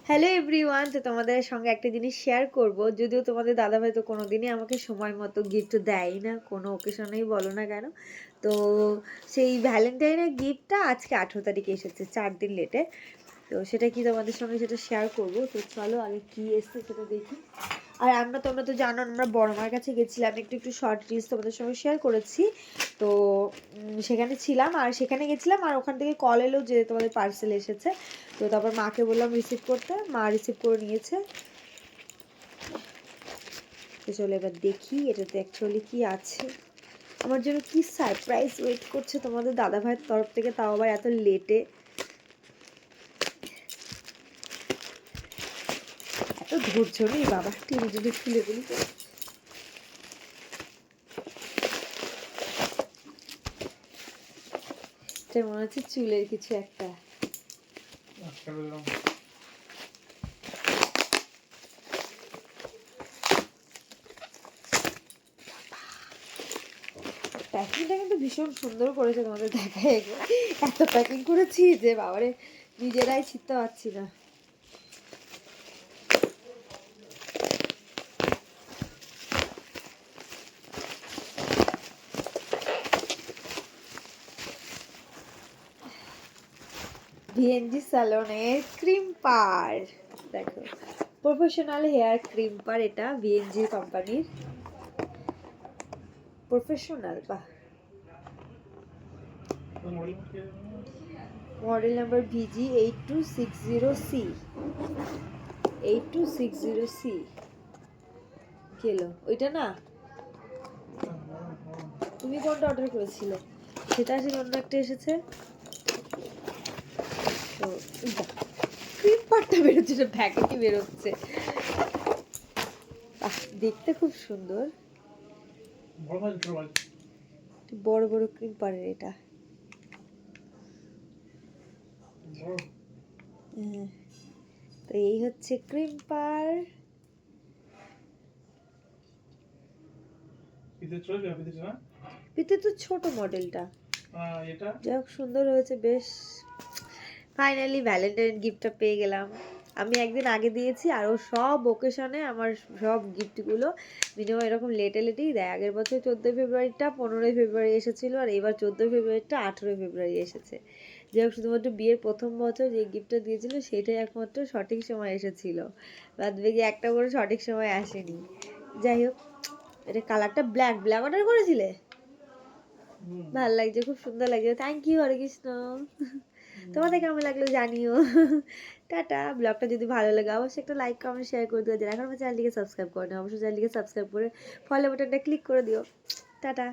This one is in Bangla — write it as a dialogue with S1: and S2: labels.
S1: হ্যালো এভরিওয়ান, তো তোমাদের সঙ্গে একটা জিনিস শেয়ার করব। যদিও তোমাদের দাদাভাই তো কোনোদিনই আমাকে সময় মতো গিফট দেয় না, কোনো ওকেশনেই বলো না কেন। তো সেই ভ্যালেন্টাইনের গিফটটা আজকে 18 তারিখে এসেছে, 4 দিন লেটে। তো সেটা কি তোমাদের সঙ্গে সেটা শেয়ার করব। তো চলো আগে কি এসছে সেটা দেখি। আর তোমরা তো জানো আমরা বড় মার কাছে গেছিলাম, একটু একটু শর্ট রিলস তোমাদের সঙ্গে শেয়ার করেছি। তো সেখানে ছিলাম, আর সেখানে গেছিলাম, আর ওখান থেকে কল এলো যে তোমাদের পার্সেল এসেছে। তো তারপর মাকে বললাম রিসিভ করতে, মা রিসিভ করে নিয়েছে। তো চলো এবার দেখি এটাতে অ্যাকচুয়ালি কি আছে, আমার জন্য কি সারপ্রাইজ ওয়েট করছে তোমাদের দাদা ভাইয়ের তরফ থেকে, তাও আবার এত লেটে। এত ধৈর্য নেই বাবা, টিভি যদি খুলে বলি। এটা মনে হচ্ছে চুলের কিছু একটা। প্যাকিংটা কিন্তু ভীষণ সুন্দর করেছে, তোমাদের দেখায় এত প্যাকিং করেছি যে বাবারে নিজেরাই ছিটতে পারছি না। ভিএনজি স্যালনের ক্রিম পার, দেখো প্রফেশনাল হেয়ার ক্রিম পার, এটা ভিএনজি কোম্পানির প্রফেশনাল। বাহ, মডেল নাম্বার ভিজি 8260C, 8260C। কেলো ওইটা না, তুমি কোনটা অর্ডার করেছিলে? সেটা আসলে অন্য একটা এসেছে। তো ক্রিম পারটা বেরোচ্ছে, এটা প্যাকেটই বেরোচ্ছে। দেখতে খুব সুন্দর, বড় বড় ক্রিম পারের এটা। তো এই হচ্ছে ক্রিম পার। পিতে তো ছোট মডেলটা, যাই হোক সুন্দর হয়েছে বেশ। ফাইনালি ভ্যালেন্টাইন গিফটটা পেয়ে গেলাম। আমি একদিন আগে দিয়েছি, আরও সব ওকেশনে আমার সব গিফটগুলো মিনিমাম এরকম লেটে লেটেই দেয়। আগের বছর 14 ফেব্রুয়ারিটা 15 ফেব্রুয়ারি এসেছিলো, আর এবার 14 ফেব্রুয়ারিটা 18 ফেব্রুয়ারি এসেছে। যাই হোক শুধুমাত্র বিয়ের প্রথম বছর যে গিফটটা দিয়েছিল সেটাই একমাত্র সঠিক সময় এসেছিল, বাদ বাকি একটা করে সঠিক সময় আসেনি। যাই হোক, এটা কালারটা ব্ল্যাক ব্ল্যাক অর্ডার করেছিলে? ভালো লাগছে, খুব সুন্দর লাগছে, থ্যাংক ইউ হরে কৃষ্ণ। তোমাদের কেমন লাগলো জানিও। টাটা। ব্লগটা যদি ভালো লাগে অবশ্যই একটা লাইক কমেন্ট শেয়ার করে দিও, যারা এখন আমার চ্যানেলটিকে সাবস্ক্রাইব করে না অবশ্যই চ্যানেলটিকে সাবস্ক্রাইব করে ফলো বাটনটা ক্লিক করে দিও। টাটা।